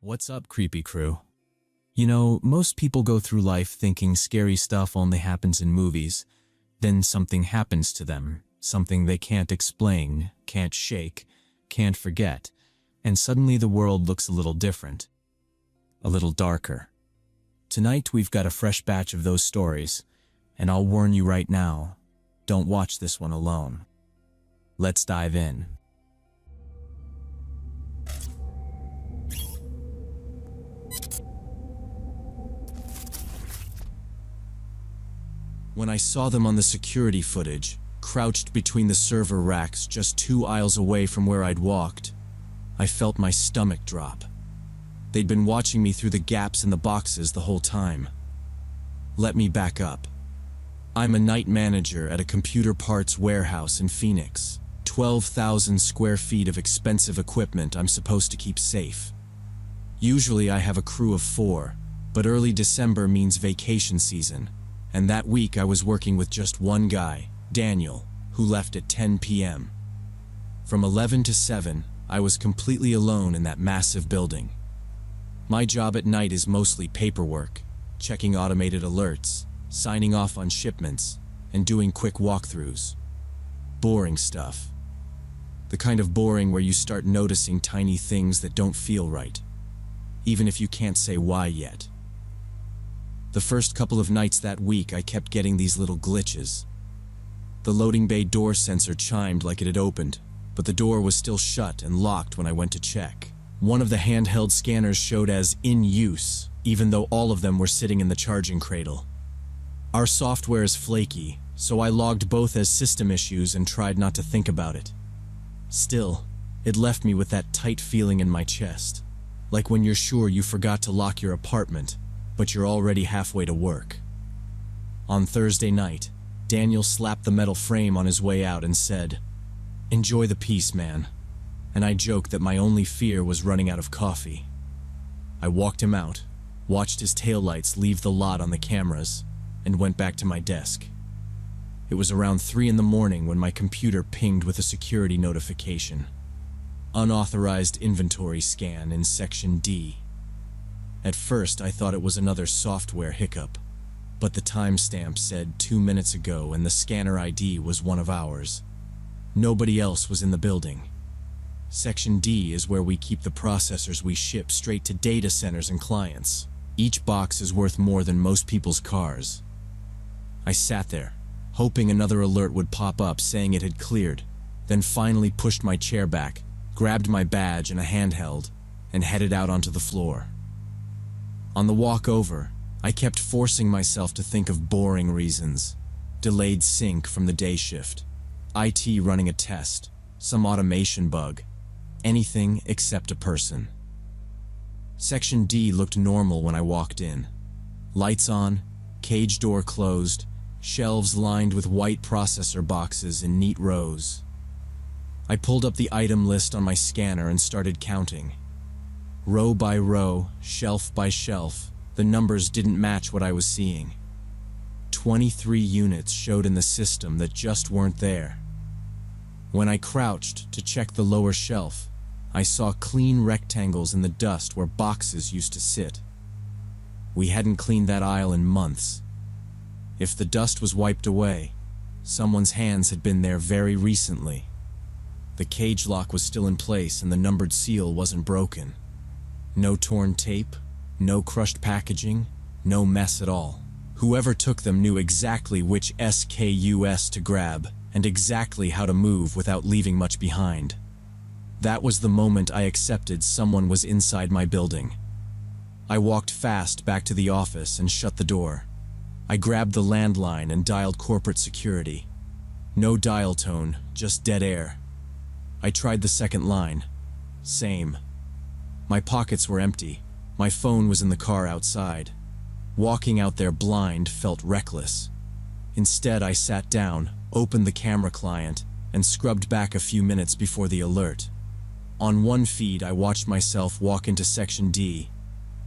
What's up, creepy crew? You know, most people go through life thinking scary stuff only happens in movies. Then something happens to them, something they can't explain, can't shake, can't forget, and suddenly the world looks a little different, a little darker. Tonight we've got a fresh batch of those stories, and I'll warn you right now, don't watch this one alone. Let's dive in. When I saw them on the security footage, crouched between the server racks just 2 aisles away from where I'd walked, I felt my stomach drop. They'd been watching me through the gaps in the boxes the whole time. Let me back up. I'm a night manager at a computer parts warehouse in Phoenix. 12,000 square feet of expensive equipment I'm supposed to keep safe. Usually I have a crew of 4, but early December means vacation season. And that week I was working with just one guy, Daniel, who left at 10 p.m. From 11 to 7, I was completely alone in that massive building. My job at night is mostly paperwork, checking automated alerts, signing off on shipments, and doing quick walkthroughs. Boring stuff. The kind of boring where you start noticing tiny things that don't feel right, even if you can't say why yet. The first couple of nights that week, I kept getting these little glitches. The loading bay door sensor chimed like it had opened, but the door was still shut and locked when I went to check. One of the handheld scanners showed as in use, even though all of them were sitting in the charging cradle. Our software is flaky, so I logged both as system issues and tried not to think about it. Still, it left me with that tight feeling in my chest, like when you're sure you forgot to lock your apartment, but you're already halfway to work. On Thursday night, Daniel slapped the metal frame on his way out and said, "Enjoy the peace, man." And I joked that my only fear was running out of coffee. I walked him out, watched his taillights leave the lot on the cameras, and went back to my desk. It was around 3 in the morning when my computer pinged with a security notification. Unauthorized inventory scan in Section D. At first, I thought it was another software hiccup, but the timestamp said 2 minutes ago and the scanner ID was one of ours. Nobody else was in the building. Section D is where we keep the processors we ship straight to data centers and clients. Each box is worth more than most people's cars. I sat there, hoping another alert would pop up saying it had cleared, then finally pushed my chair back, grabbed my badge and a handheld, and headed out onto the floor. On the walk over, I kept forcing myself to think of boring reasons. Delayed sync from the day shift, IT running a test, some automation bug, anything except a person. Section D looked normal when I walked in. Lights on, cage door closed, shelves lined with white processor boxes in neat rows. I pulled up the item list on my scanner and started counting. Row by row, shelf by shelf, the numbers didn't match what I was seeing. 23 units showed in the system that just weren't there. When I crouched to check the lower shelf, I saw clean rectangles in the dust where boxes used to sit. We hadn't cleaned that aisle in months. If the dust was wiped away, someone's hands had been there very recently. The cage lock was still in place and the numbered seal wasn't broken. No torn tape, no crushed packaging, no mess at all. Whoever took them knew exactly which SKUs to grab and exactly how to move without leaving much behind. That was the moment I accepted someone was inside my building. I walked fast back to the office and shut the door. I grabbed the landline and dialed corporate security. No dial tone, just dead air. I tried the second line. Same. My pockets were empty. My phone was in the car outside. Walking out there blind felt reckless. Instead, I sat down, opened the camera client, and scrubbed back a few minutes before the alert. On one feed, I watched myself walk into Section D.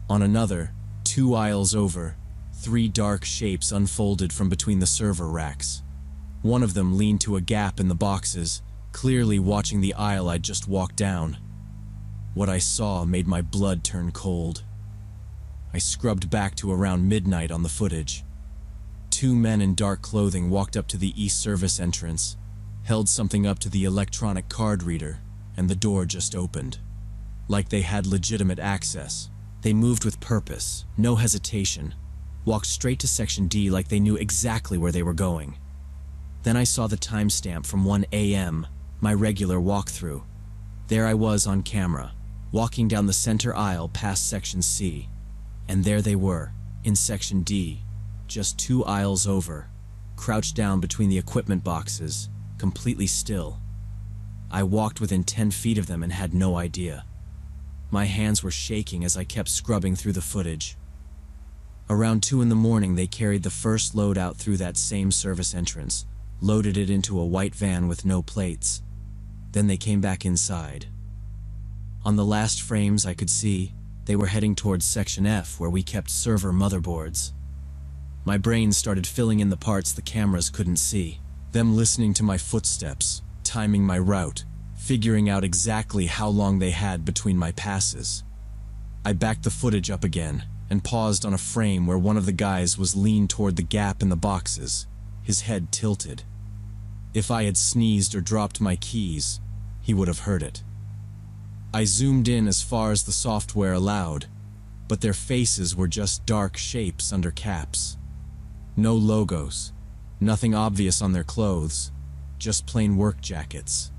On another, 2 aisles over, 3 dark shapes unfolded from between the server racks. One of them leaned to a gap in the boxes, clearly watching the aisle I'd just walked down. What I saw made my blood turn cold. I scrubbed back to around midnight on the footage. Two men in dark clothing walked up to the East Service entrance, held something up to the electronic card reader, and the door just opened. Like they had legitimate access. They moved with purpose, no hesitation, walked straight to Section D like they knew exactly where they were going. Then I saw the timestamp from 1 a.m., my regular walkthrough. There I was on camera, walking down the center aisle past Section C. And there they were, in Section D, just 2 aisles over, crouched down between the equipment boxes, completely still. I walked within 10 feet of them and had no idea. My hands were shaking as I kept scrubbing through the footage. Around 2 in the morning, they carried the first load out through that same service entrance, loaded it into a white van with no plates. Then they came back inside. On the last frames I could see, they were heading towards Section F, where we kept server motherboards. My brain started filling in the parts the cameras couldn't see. Them listening to my footsteps, timing my route, figuring out exactly how long they had between my passes. I backed the footage up again and paused on a frame where one of the guys was leaned toward the gap in the boxes, his head tilted. If I had sneezed or dropped my keys, he would have heard it. I zoomed in as far as the software allowed, but their faces were just dark shapes under caps. No logos, nothing obvious on their clothes, just plain work jackets.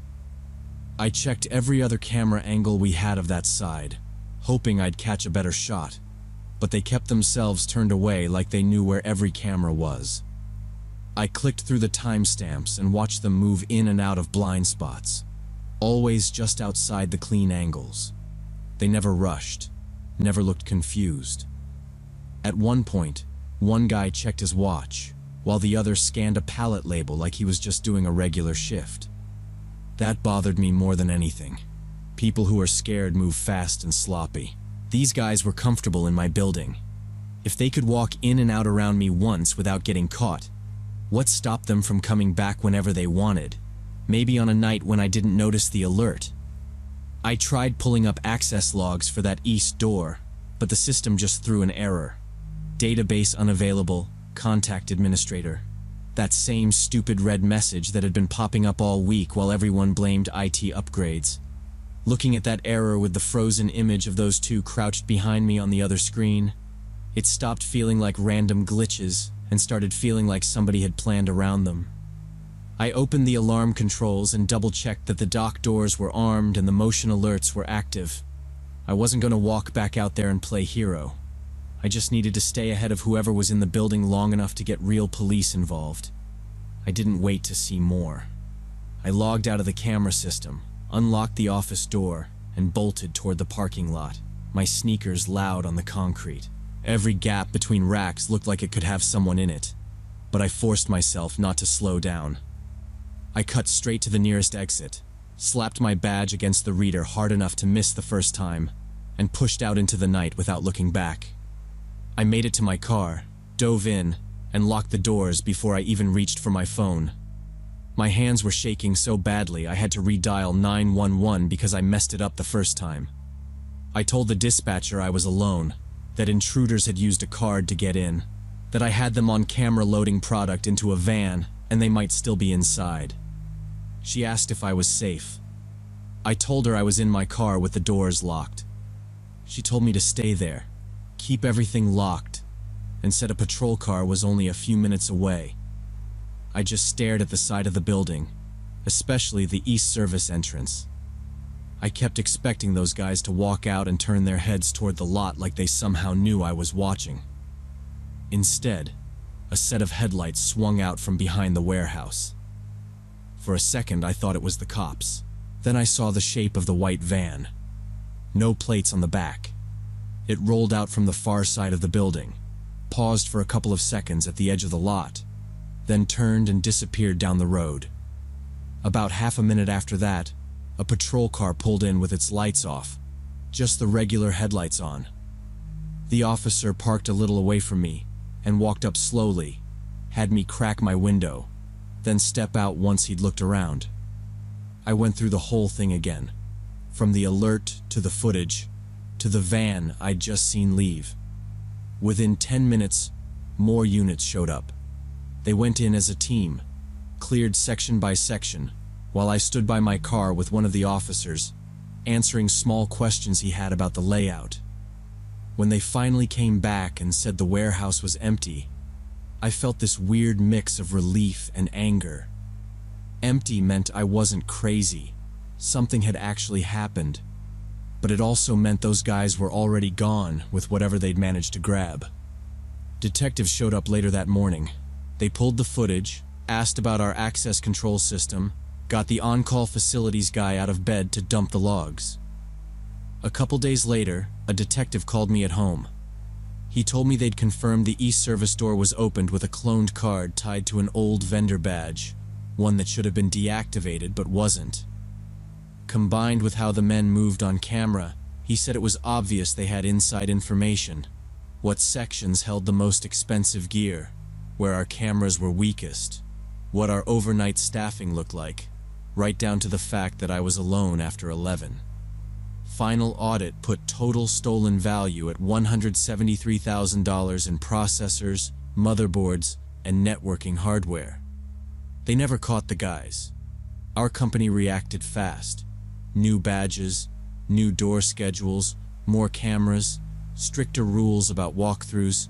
I checked every other camera angle we had of that side, hoping I'd catch a better shot, but they kept themselves turned away like they knew where every camera was. I clicked through the timestamps and watched them move in and out of blind spots, always just outside the clean angles. They never rushed, never looked confused. At one point, one guy checked his watch, while the other scanned a pallet label like he was just doing a regular shift. That bothered me more than anything. People who are scared move fast and sloppy. These guys were comfortable in my building. If they could walk in and out around me once without getting caught, what stopped them from coming back whenever they wanted? Maybe on a night when I didn't notice the alert. I tried pulling up access logs for that east door, but the system just threw an error. Database unavailable, contact administrator. That same stupid red message that had been popping up all week while everyone blamed IT upgrades. Looking at that error with the frozen image of those two crouched behind me on the other screen, it stopped feeling like random glitches and started feeling like somebody had planned around them. I opened the alarm controls and double-checked that the dock doors were armed and the motion alerts were active. I wasn't going to walk back out there and play hero. I just needed to stay ahead of whoever was in the building long enough to get real police involved. I didn't wait to see more. I logged out of the camera system, unlocked the office door, and bolted toward the parking lot, my sneakers loud on the concrete. Every gap between racks looked like it could have someone in it, but I forced myself not to slow down. I cut straight to the nearest exit, slapped my badge against the reader hard enough to miss the first time, and pushed out into the night without looking back. I made it to my car, dove in, and locked the doors before I even reached for my phone. My hands were shaking so badly I had to redial 911 because I messed it up the first time. I told the dispatcher I was alone, that intruders had used a card to get in, that I had them on camera loading product into a van and they might still be inside. She asked if I was safe. I told her I was in my car with the doors locked. She told me to stay there, keep everything locked, and said a patrol car was only a few minutes away. I just stared at the side of the building, especially the East Service entrance. I kept expecting those guys to walk out and turn their heads toward the lot like they somehow knew I was watching. Instead, a set of headlights swung out from behind the warehouse. For a second, I thought it was the cops. Then I saw the shape of the white van. No plates on the back. It rolled out from the far side of the building, paused for a couple of seconds at the edge of the lot, then turned and disappeared down the road. About half a minute after that, a patrol car pulled in with its lights off, just the regular headlights on. The officer parked a little away from me and walked up slowly, had me crack my window, then step out once he'd looked around. I went through the whole thing again. From the alert, to the footage, to the van I'd just seen leave. Within 10 minutes, more units showed up. They went in as a team, cleared section by section, while I stood by my car with one of the officers, answering small questions he had about the layout. When they finally came back and said the warehouse was empty, I felt this weird mix of relief and anger. Empty meant I wasn't crazy. Something had actually happened. But it also meant those guys were already gone with whatever they'd managed to grab. Detectives showed up later that morning. They pulled the footage, asked about our access control system, got the on-call facilities guy out of bed to dump the logs. A couple days later, a detective called me at home. He told me they'd confirmed the e-service door was opened with a cloned card tied to an old vendor badge, one that should have been deactivated but wasn't. Combined with how the men moved on camera, he said it was obvious they had inside information. What sections held the most expensive gear, where our cameras were weakest, what our overnight staffing looked like, right down to the fact that I was alone after 11. Final audit put total stolen value at $173,000 in processors, motherboards, and networking hardware. They never caught the guys. Our company reacted fast. New badges, new door schedules, more cameras, stricter rules about walkthroughs.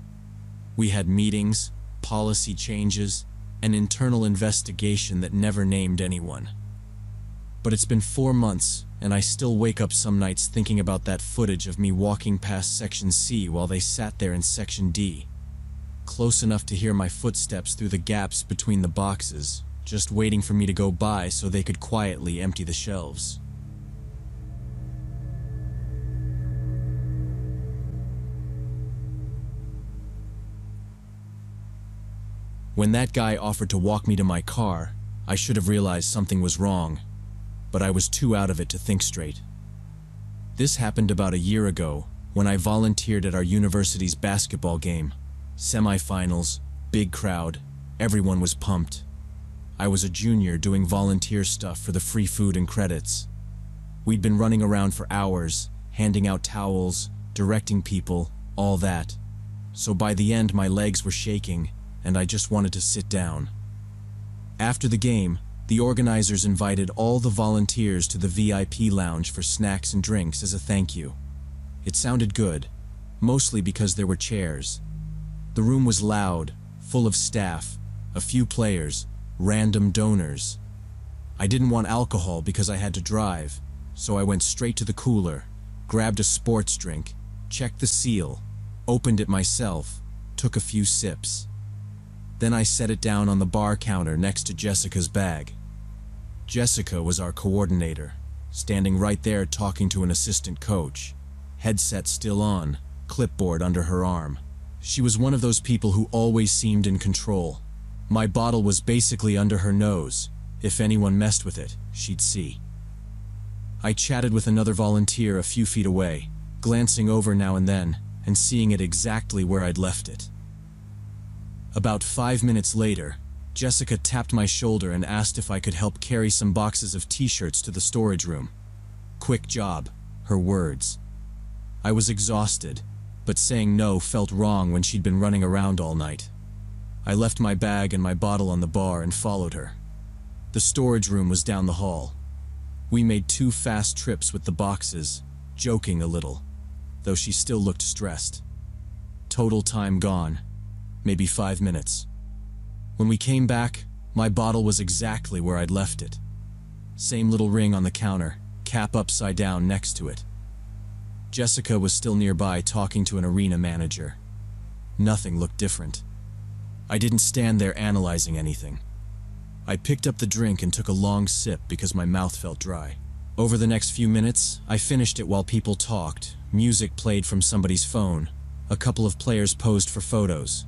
We had meetings, policy changes, an internal investigation that never named anyone. But it's been 4 months, and I still wake up some nights thinking about that footage of me walking past Section C while they sat there in Section D, close enough to hear my footsteps through the gaps between the boxes, just waiting for me to go by so they could quietly empty the shelves. When that guy offered to walk me to my car, I should have realized something was wrong, but I was too out of it to think straight. This happened about a year ago, when I volunteered at our university's basketball game. Semifinals, big crowd, everyone was pumped. I was a junior doing volunteer stuff for the free food and credits. We'd been running around for hours, handing out towels, directing people, all that. So by the end my legs were shaking, and I just wanted to sit down. After the game, the organizers invited all the volunteers to the VIP lounge for snacks and drinks as a thank you. It sounded good, mostly because there were chairs. The room was loud, full of staff, a few players, random donors. I didn't want alcohol because I had to drive, so I went straight to the cooler, grabbed a sports drink, checked the seal, opened it myself, took a few sips. Then I set it down on the bar counter next to Jessica's bag. Jessica was our coordinator, standing right there talking to an assistant coach, headset still on, clipboard under her arm. She was one of those people who always seemed in control. My bottle was basically under her nose. If anyone messed with it, she'd see. I chatted with another volunteer a few feet away, glancing over now and then, and seeing it exactly where I'd left it. About 5 minutes later, Jessica tapped my shoulder and asked if I could help carry some boxes of t-shirts to the storage room. Quick job, her words. I was exhausted, but saying no felt wrong when she'd been running around all night. I left my bag and my bottle on the bar and followed her. The storage room was down the hall. We made 2 fast trips with the boxes, joking a little, though she still looked stressed. Total time gone. Maybe 5 minutes. When we came back, my bottle was exactly where I'd left it. Same little ring on the counter, cap upside down next to it. Jessica was still nearby talking to an arena manager. Nothing looked different. I didn't stand there analyzing anything. I picked up the drink and took a long sip because my mouth felt dry. Over the next few minutes, I finished it while people talked, music played from somebody's phone, a couple of players posed for photos.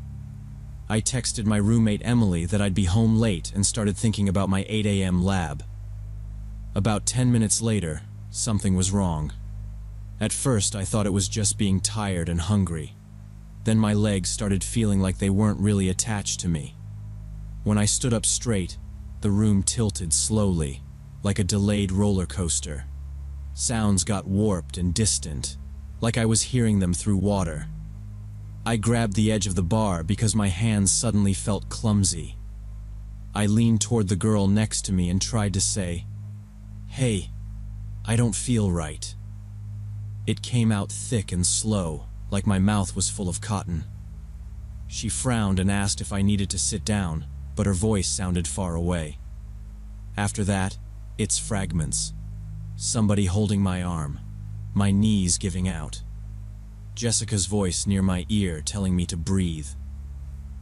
I texted my roommate Emily that I'd be home late and started thinking about my 8 a.m. lab. About 10 minutes later, something was wrong. At first, I thought it was just being tired and hungry. Then my legs started feeling like they weren't really attached to me. When I stood up straight, the room tilted slowly, like a delayed roller coaster. Sounds got warped and distant, like I was hearing them through water. I grabbed the edge of the bar because my hands suddenly felt clumsy. I leaned toward the girl next to me and tried to say, "Hey, I don't feel right." It came out thick and slow, like my mouth was full of cotton. She frowned and asked if I needed to sit down, but her voice sounded far away. After that, it's fragments. Somebody holding my arm, my knees giving out. Jessica's voice near my ear telling me to breathe.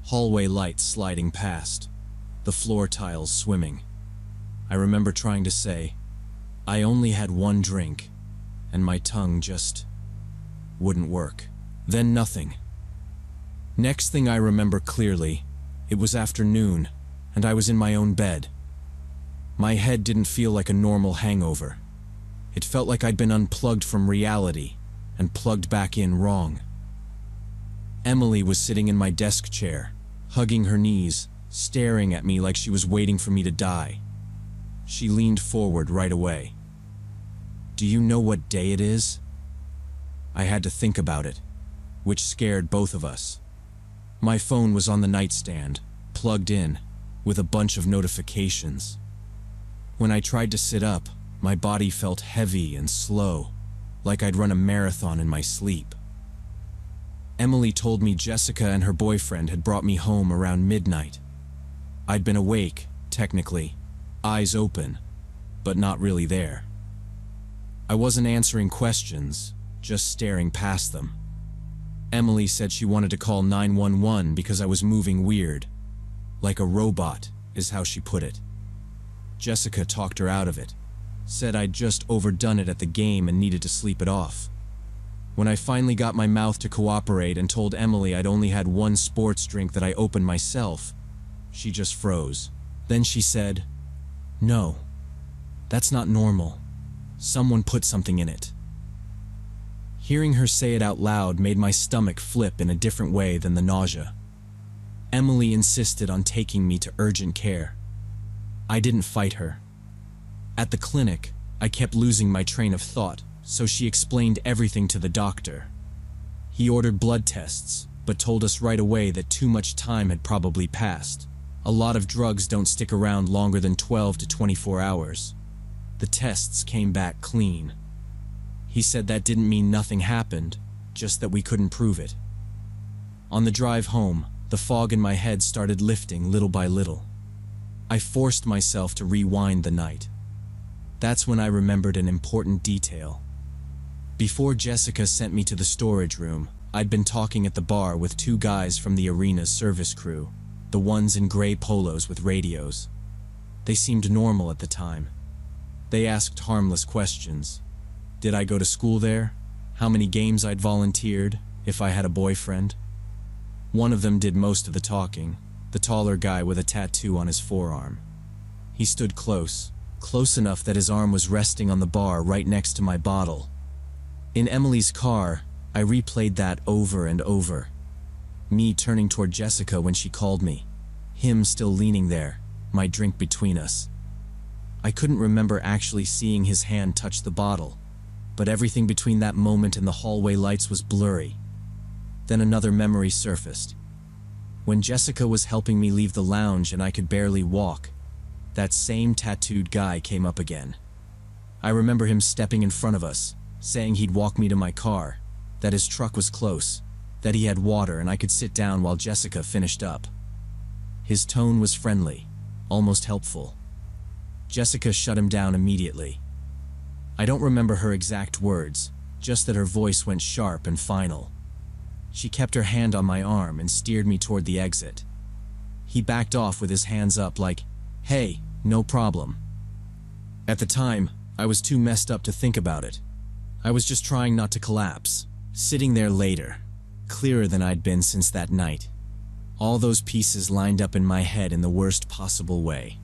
Hallway lights sliding past, the floor tiles swimming. I remember trying to say, I only had one drink, and my tongue just wouldn't work. Then nothing. Next thing I remember clearly, it was afternoon, and I was in my own bed. My head didn't feel like a normal hangover. It felt like I'd been unplugged from reality and plugged back in wrong. Emily was sitting in my desk chair, hugging her knees, staring at me like she was waiting for me to die. She leaned forward right away. "Do you know what day it is?" I had to think about it, which scared both of us. My phone was on the nightstand, plugged in, with a bunch of notifications. When I tried to sit up, my body felt heavy and slow, like I'd run a marathon in my sleep. Emily told me Jessica and her boyfriend had brought me home around midnight. I'd been awake, technically, eyes open, but not really there. I wasn't answering questions, just staring past them. Emily said she wanted to call 911 because I was moving weird. Like a robot, is how she put it. Jessica talked her out of it, said I'd just overdone it at the game and needed to sleep it off. When I finally got my mouth to cooperate and told Emily I'd only had one sports drink that I opened myself, she just froze. Then she said, "No, that's not normal. Someone put something in it." Hearing her say it out loud made my stomach flip in a different way than the nausea. Emily insisted on taking me to urgent care. I didn't fight her. At the clinic, I kept losing my train of thought, so she explained everything to the doctor. He ordered blood tests, but told us right away that too much time had probably passed. A lot of drugs don't stick around longer than 12 to 24 hours. The tests came back clean. He said that didn't mean nothing happened, just that we couldn't prove it. On the drive home, the fog in my head started lifting little by little. I forced myself to rewind the night. That's when I remembered an important detail. Before Jessica sent me to the storage room, I'd been talking at the bar with two guys from the arena's service crew, the ones in gray polos with radios. They seemed normal at the time. They asked harmless questions. Did I go to school there? How many games I'd volunteered? If I had a boyfriend? One of them did most of the talking, the taller guy with a tattoo on his forearm. He stood close enough that his arm was resting on the bar right next to my bottle. In Emily's car, I replayed that over and over. Me turning toward Jessica when she called me. Him still leaning there, my drink between us. I couldn't remember actually seeing his hand touch the bottle, but everything between that moment and the hallway lights was blurry. Then another memory surfaced. When Jessica was helping me leave the lounge and I could barely walk, that same tattooed guy came up again. I remember him stepping in front of us, saying he'd walk me to my car, that his truck was close, that he had water and I could sit down while Jessica finished up. His tone was friendly, almost helpful. Jessica shut him down immediately. I don't remember her exact words, just that her voice went sharp and final. She kept her hand on my arm and steered me toward the exit. He backed off with his hands up like, "Hey, no problem." At the time, I was too messed up to think about it. I was just trying not to collapse, sitting there later, clearer than I'd been since that night. All those pieces lined up in my head in the worst possible way.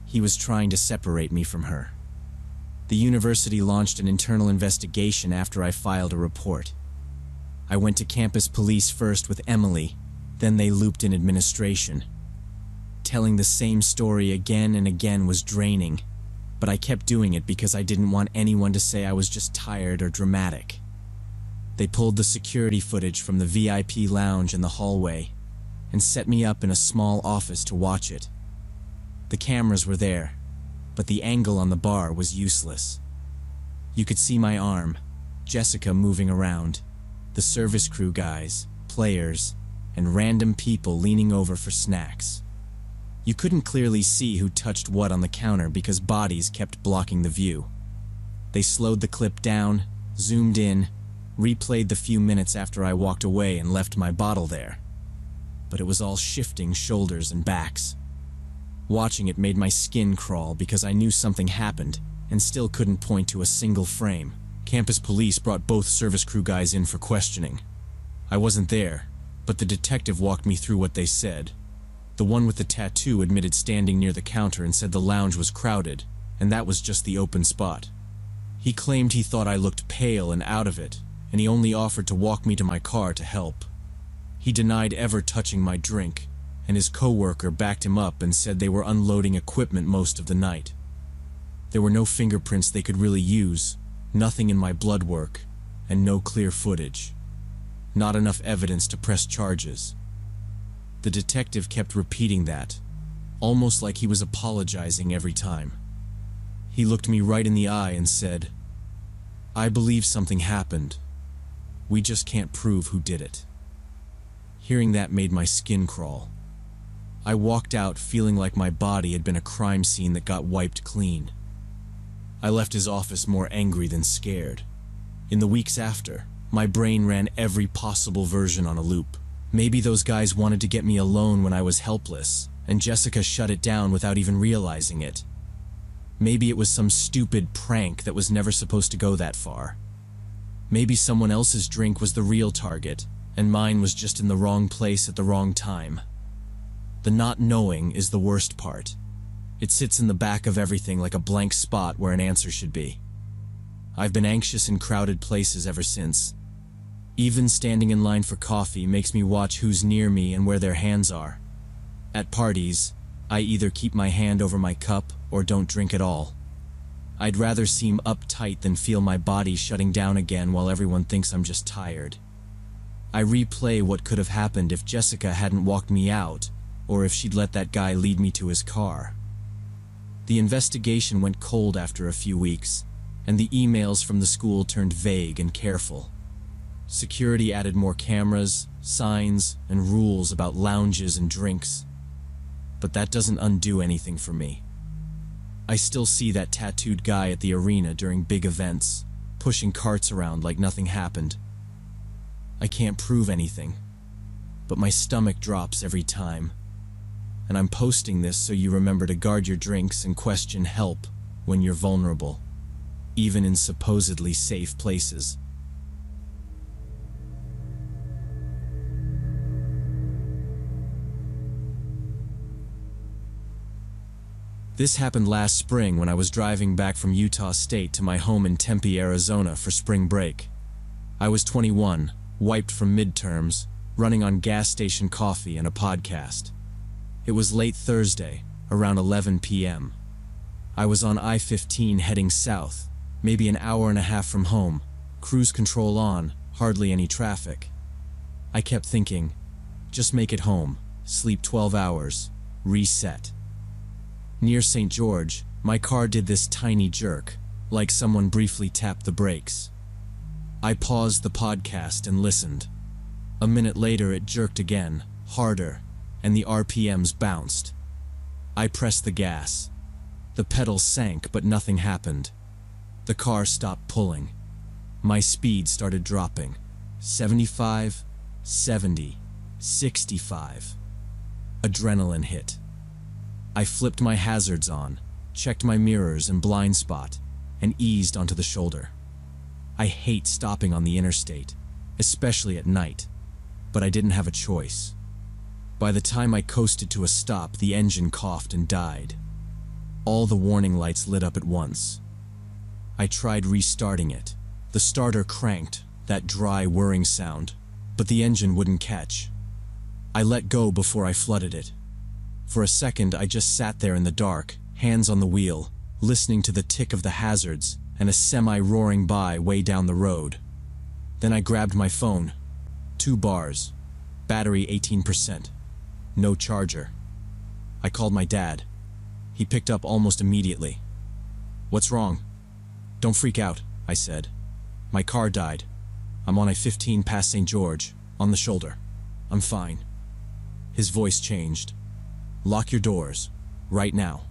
He was trying to separate me from her. The university launched an internal investigation after I filed a report. I went to campus police first with Emily, then they looped in administration. Telling the same story again and again was draining. but I kept doing it because I didn't want anyone to say I was just tired or dramatic. They pulled the security footage from the VIP lounge in the hallway and set me up in a small office to watch it. The cameras were there, but the angle on the bar was useless. You could see my arm, Jessica moving around, the service crew guys, players, and random people leaning over for snacks. You couldn't clearly see who touched what on the counter because bodies kept blocking the view. They slowed the clip down, zoomed in, replayed the few minutes after I walked away and left my bottle there. But it was all shifting shoulders and backs. Watching it made my skin crawl because I knew something happened and still couldn't point to a single frame. Campus police brought both service crew guys in for questioning. I wasn't there, but the detective walked me through what they said. The one with the tattoo admitted standing near the counter and said the lounge was crowded, and that was just the open spot. He claimed he thought I looked pale and out of it, and he only offered to walk me to my car to help. He denied ever touching my drink, and his coworker backed him up and said they were unloading equipment most of the night. There were no fingerprints they could really use, nothing in my blood work, and no clear footage. Not enough evidence to press charges. The detective kept repeating that, almost like he was apologizing every time. He looked me right in the eye and said, "I believe something happened. We just can't prove who did it." Hearing that made my skin crawl. I walked out feeling like my body had been a crime scene that got wiped clean. I left his office more angry than scared. In the weeks after, my brain ran every possible version on a loop. Maybe those guys wanted to get me alone when I was helpless, and Jessica shut it down without even realizing it. Maybe it was some stupid prank that was never supposed to go that far. Maybe someone else's drink was the real target, and mine was just in the wrong place at the wrong time. The not knowing is the worst part. It sits in the back of everything like a blank spot where an answer should be. I've been anxious in crowded places ever since. Even standing in line for coffee makes me watch who's near me and where their hands are. At parties, I either keep my hand over my cup or don't drink at all. I'd rather seem uptight than feel my body shutting down again while everyone thinks I'm just tired. I replay what could have happened if Jessica hadn't walked me out, or if she'd let that guy lead me to his car. The investigation went cold after a few weeks, and the emails from the school turned vague and careful. Security added more cameras, signs, and rules about lounges and drinks. But that doesn't undo anything for me. I still see that tattooed guy at the arena during big events, pushing carts around like nothing happened. I can't prove anything, but my stomach drops every time. And I'm posting this so you remember to guard your drinks and question help when you're vulnerable, even in supposedly safe places. This happened last spring when I was driving back from Utah State to my home in Tempe, Arizona for spring break. I was 21, wiped from midterms, running on gas station coffee and a podcast. It was late Thursday, around 11 p.m. I was on I-15 heading south, maybe an hour and a half from home, cruise control on, hardly any traffic. I kept thinking, just make it home, sleep 12 hours, reset. Near St. George, my car did this tiny jerk, like someone briefly tapped the brakes. I paused the podcast and listened. A minute later it jerked again, harder, and the RPMs bounced. I pressed the gas. The pedals sank, but nothing happened. The car stopped pulling. My speed started dropping. 75, 70, 65. Adrenaline hit. I flipped my hazards on, checked my mirrors and blind spot, and eased onto the shoulder. I hate stopping on the interstate, especially at night, but I didn't have a choice. By the time I coasted to a stop, the engine coughed and died. All the warning lights lit up at once. I tried restarting it. The starter cranked, that dry whirring sound, but the engine wouldn't catch. I let go before I flooded it. For a second, I just sat there in the dark, hands on the wheel, listening to the tick of the hazards and a semi roaring by way down the road. Then I grabbed my phone. 2 bars. Battery 18%. No charger. I called my dad. He picked up almost immediately. "What's wrong?" "Don't freak out," I said. "My car died. I'm on I-15 past St. George, on the shoulder. I'm fine." His voice changed. "Lock your doors. Right now."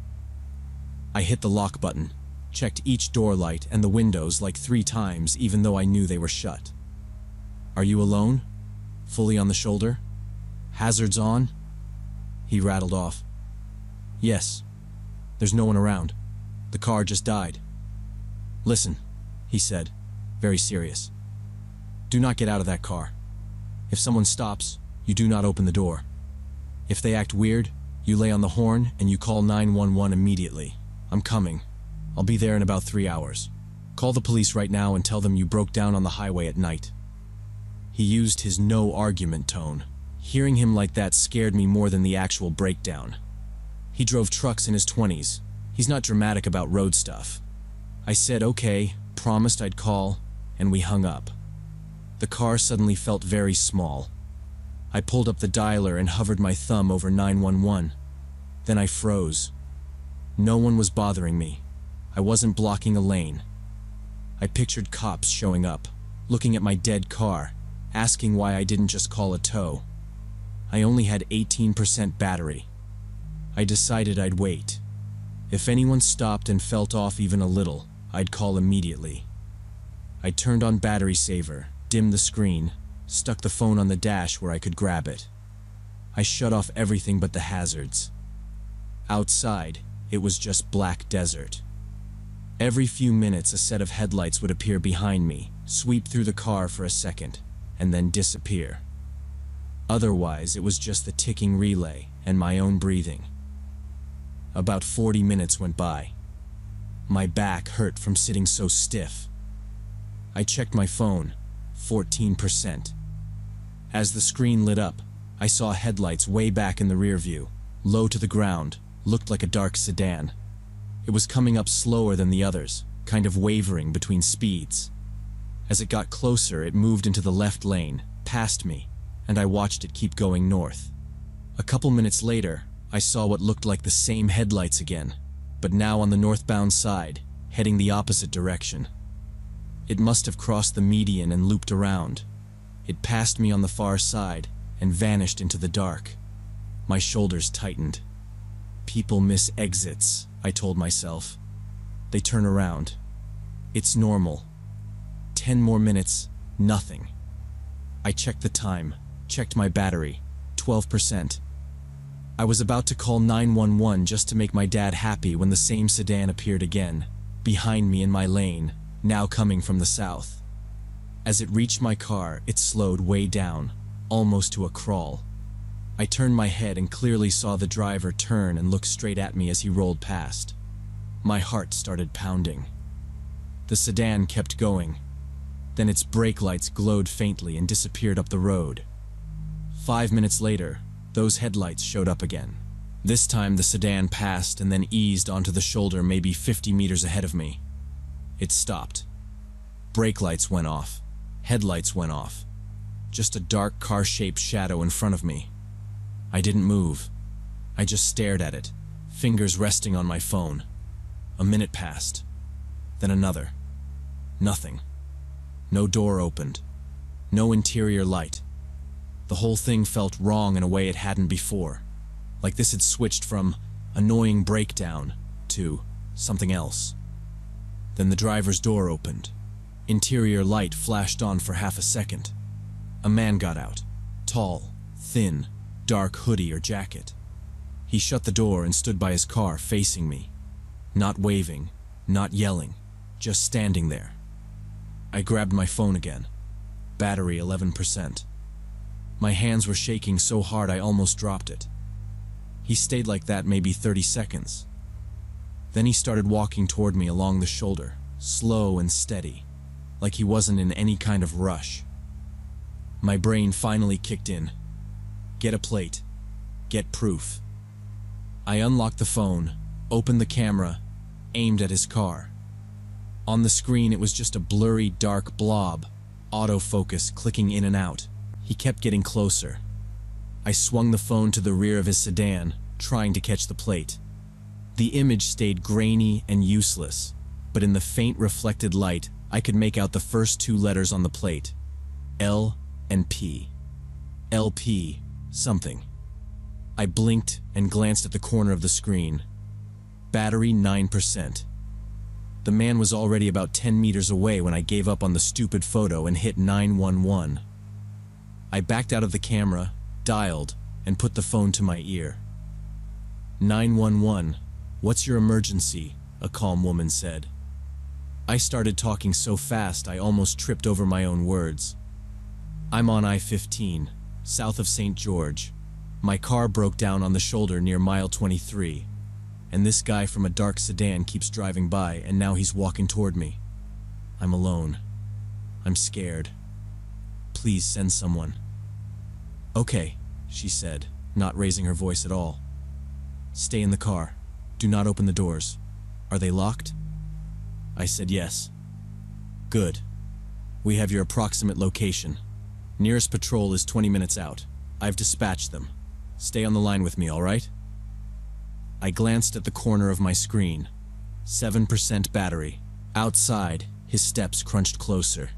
I hit the lock button, checked each door light and the windows like 3 times even though I knew they were shut. "Are you alone? Fully on the shoulder? Hazards on?" He rattled off. "Yes. There's no one around. The car just died." "Listen," he said, very serious. "Do not get out of that car. If someone stops, you do not open the door. If they act weird, you lay on the horn and you call 911 immediately. I'm coming. I'll be there in about 3 hours. Call the police right now and tell them you broke down on the highway at night." He used his no-argument tone. Hearing him like that scared me more than the actual breakdown. He drove trucks in his 20s. He's not dramatic about road stuff. I said okay, promised I'd call, and we hung up. The car suddenly felt very small. I pulled up the dialer and hovered my thumb over 911. Then I froze. No one was bothering me. I wasn't blocking a lane. I pictured cops showing up, looking at my dead car, asking why I didn't just call a tow. I only had 18% battery. I decided I'd wait. If anyone stopped and felt off even a little, I'd call immediately. I turned on battery saver, dimmed the screen, stuck the phone on the dash where I could grab it. I shut off everything but the hazards. Outside, it was just black desert. Every few minutes a set of headlights would appear behind me, sweep through the car for a second, and then disappear. Otherwise, it was just the ticking relay and my own breathing. About 40 minutes went by. My back hurt from sitting so stiff. I checked my phone, 14%. As the screen lit up, I saw headlights way back in the rear view, low to the ground, looked like a dark sedan. It was coming up slower than the others, kind of wavering between speeds. As it got closer, it moved into the left lane, past me, and I watched it keep going north. A couple minutes later, I saw what looked like the same headlights again, but now on the northbound side, heading the opposite direction. It must have crossed the median and looped around. It passed me on the far side and vanished into the dark. My shoulders tightened. People miss exits, I told myself. They turn around. It's normal. 10 more minutes, nothing. I checked the time, checked my battery, 12%. I was about to call 911 just to make my dad happy when the same sedan appeared again, behind me in my lane, now coming from the south. As it reached my car, it slowed way down, almost to a crawl. I turned my head and clearly saw the driver turn and look straight at me as he rolled past. My heart started pounding. The sedan kept going. Then its brake lights glowed faintly and disappeared up the road. 5 minutes later, those headlights showed up again. This time the sedan passed and then eased onto the shoulder maybe 50 meters ahead of me. It stopped. Brake lights went off. Headlights went off. Just a dark car-shaped shadow in front of me. I didn't move. I just stared at it, fingers resting on my phone. A minute passed. Then another. Nothing. No door opened. No interior light. The whole thing felt wrong in a way it hadn't before. Like this had switched from annoying breakdown to something else. Then the driver's door opened. Interior light flashed on for half a second. A man got out. Tall, thin, dark hoodie or jacket. He shut the door and stood by his car facing me. Not waving, not yelling, just standing there. I grabbed my phone again. Battery 11%. My hands were shaking so hard I almost dropped it. He stayed like that maybe 30 seconds. Then he started walking toward me along the shoulder, slow and steady, like he wasn't in any kind of rush. My brain finally kicked in. Get a plate. Get proof. I unlocked the phone, opened the camera, aimed at his car. On the screen, it was just a blurry, dark blob, autofocus clicking in and out. He kept getting closer. I swung the phone to the rear of his sedan, trying to catch the plate. The image stayed grainy and useless, but in the faint reflected light, I could make out the first two letters on the plate. L and P. LP something. I blinked and glanced at the corner of the screen. Battery 9%. The man was already about 10 meters away when I gave up on the stupid photo and hit 911. I backed out of the camera, dialed, and put the phone to my ear. 911, what's your emergency? A calm woman said. I started talking so fast I almost tripped over my own words. I'm on I-15, south of St. George. My car broke down on the shoulder near mile 23, and this guy from a dark sedan keeps driving by, and now he's walking toward me. I'm alone. I'm scared. Please send someone. Okay, she said, not raising her voice at all. Stay in the car. Do not open the doors. Are they locked? I said yes. Good. We have your approximate location. Nearest patrol is 20 minutes out. I've dispatched them. Stay on the line with me, all right? I glanced at the corner of my screen. 7% battery. Outside, his steps crunched closer.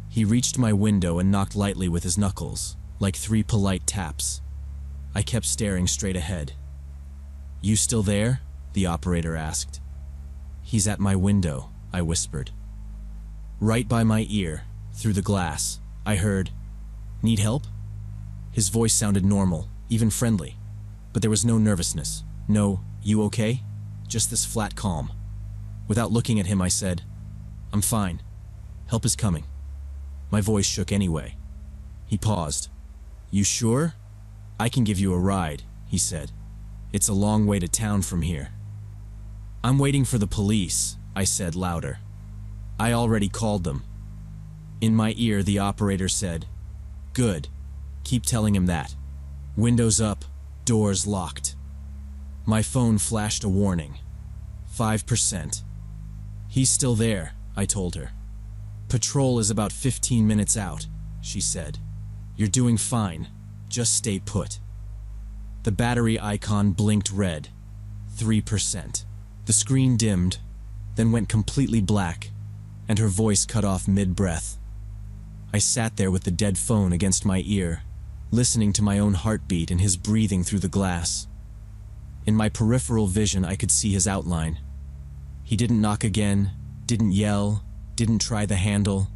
He reached my window and knocked lightly with his knuckles, like 3 polite taps. I kept staring straight ahead. You still there? The operator asked. He's at my window, I whispered. Right by my ear, through the glass, I heard, Need help? His voice sounded normal, even friendly, but there was no nervousness, no, you okay? Just this flat calm. Without looking at him, I said, I'm fine. Help is coming. My voice shook anyway. He paused. You sure? I can give you a ride, he said. It's a long way to town from here. I'm waiting for the police, I said louder. I already called them. In my ear, the operator said, Good. Keep telling him that. Windows up, doors locked. My phone flashed a warning. 5%. He's still there, I told her. Patrol is about 15 minutes out, she said. You're doing fine. Just stay put. The battery icon blinked red. 3%. The screen dimmed, then went completely black, and her voice cut off mid-breath. I sat there with the dead phone against my ear, listening to my own heartbeat and his breathing through the glass. In my peripheral vision, I could see his outline. He didn't knock again, didn't yell, didn't try the handle.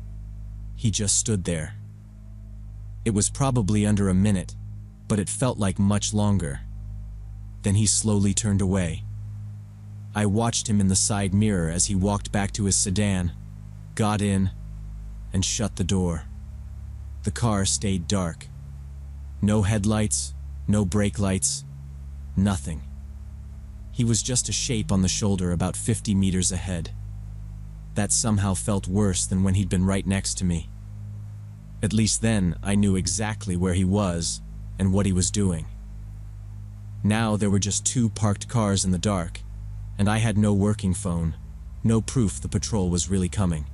He just stood there. It was probably under a minute, but it felt like much longer. Then he slowly turned away. I watched him in the side mirror as he walked back to his sedan, got in, and shut the door. The car stayed dark. No headlights, no brake lights, nothing. He was just a shape on the shoulder about 50 meters ahead. That somehow felt worse than when he'd been right next to me. At least then, I knew exactly where he was and what he was doing. Now there were just 2 parked cars in the dark, and I had no working phone, no proof the patrol was really coming.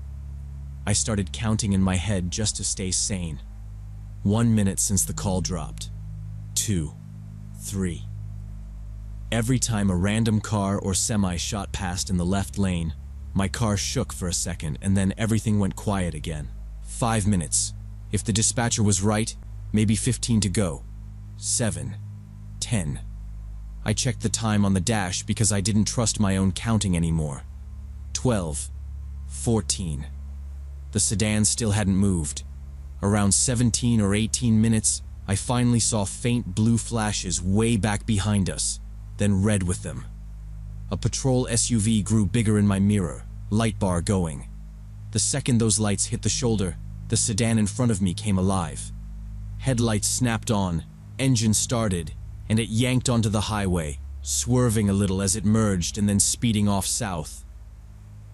I started counting in my head just to stay sane. 1 minute since the call dropped. 2, 3. Every time a random car or semi shot past in the left lane, my car shook for a second and then everything went quiet again. 5 minutes. If the dispatcher was right, maybe 15 to go. 7, 10. I checked the time on the dash because I didn't trust my own counting anymore. 12, 14. The sedan still hadn't moved. Around 17 or 18 minutes, I finally saw faint blue flashes way back behind us, then red with them. A patrol SUV grew bigger in my mirror, light bar going. The second those lights hit the shoulder, the sedan in front of me came alive. Headlights snapped on, engine started, and it yanked onto the highway, swerving a little as it merged and then speeding off south.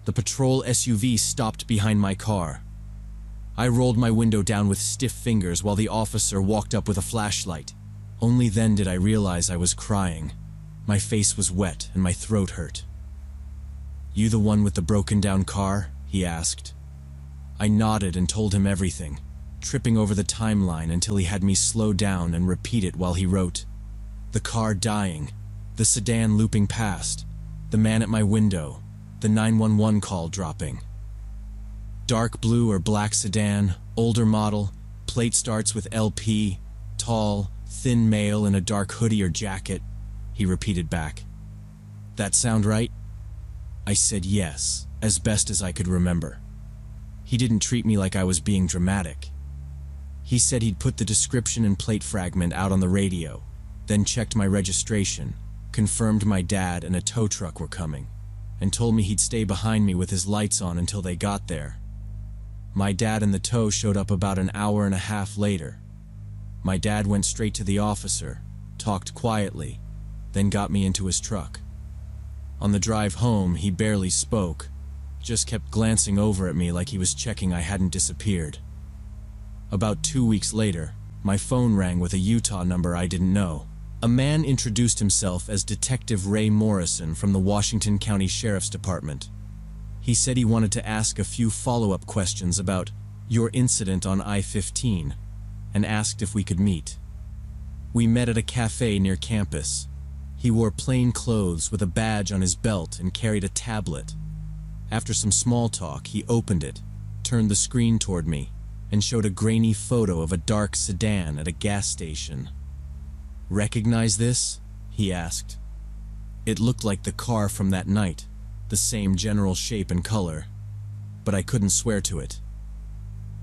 The patrol SUV stopped behind my car. I rolled my window down with stiff fingers while the officer walked up with a flashlight. Only then did I realize I was crying. My face was wet and my throat hurt. "You the one with the broken down car?" he asked. I nodded and told him everything, tripping over the timeline until he had me slow down and repeat it while he wrote. The car dying, the sedan looping past, the man at my window, the 911 call dropping. Dark blue or black sedan, older model, plate starts with LP, tall, thin male in a dark hoodie or jacket, he repeated back. That sound right? I said yes, as best as I could remember. He didn't treat me like I was being dramatic. He said he'd put the description and plate fragment out on the radio, then checked my registration, confirmed my dad and a tow truck were coming, and told me he'd stay behind me with his lights on until they got there. My dad and the tow showed up about an hour and a half later. My dad went straight to the officer, talked quietly, then got me into his truck. On the drive home, he barely spoke, just kept glancing over at me like he was checking I hadn't disappeared. About 2 weeks later, my phone rang with a Utah number I didn't know. A man introduced himself as Detective Ray Morrison from the Washington County Sheriff's Department. He said he wanted to ask a few follow-up questions about your incident on I-15 and asked if we could meet. We met at a cafe near campus. He wore plain clothes with a badge on his belt and carried a tablet. After some small talk, he opened it, turned the screen toward me, and showed a grainy photo of a dark sedan at a gas station. "Recognize this?" he asked. It looked like the car from that night, the same general shape and color, but I couldn't swear to it.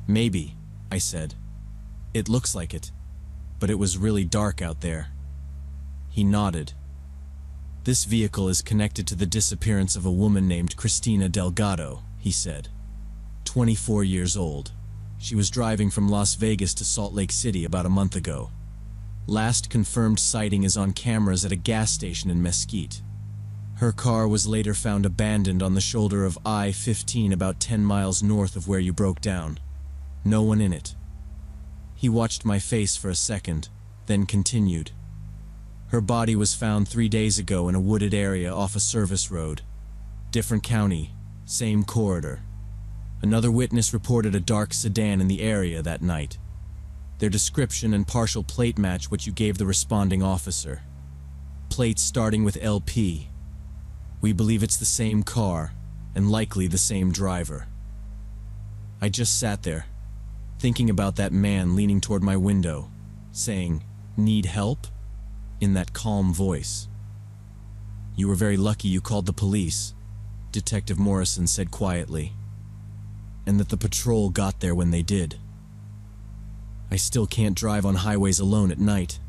"Maybe," I said. "It looks like it, but it was really dark out there." He nodded. "This vehicle is connected to the disappearance of a woman named Cristina Delgado," he said. 24 years old. She was driving from Las Vegas to Salt Lake City about a month ago. Last confirmed sighting is on cameras at a gas station in Mesquite. Her car was later found abandoned on the shoulder of I-15 about 10 miles north of where you broke down. No one in it. He watched my face for a second, then continued. Her body was found 3 days ago in a wooded area off a service road. Different county, same corridor. Another witness reported a dark sedan in the area that night. Their description and partial plate match what you gave the responding officer. Plates starting with LP. We believe it's the same car, and likely the same driver. I just sat there, thinking about that man leaning toward my window, saying, "Need help?" in that calm voice. "You were very lucky you called the police," Detective Morrison said quietly, "and that the patrol got there when they did. I still can't drive on highways alone at night."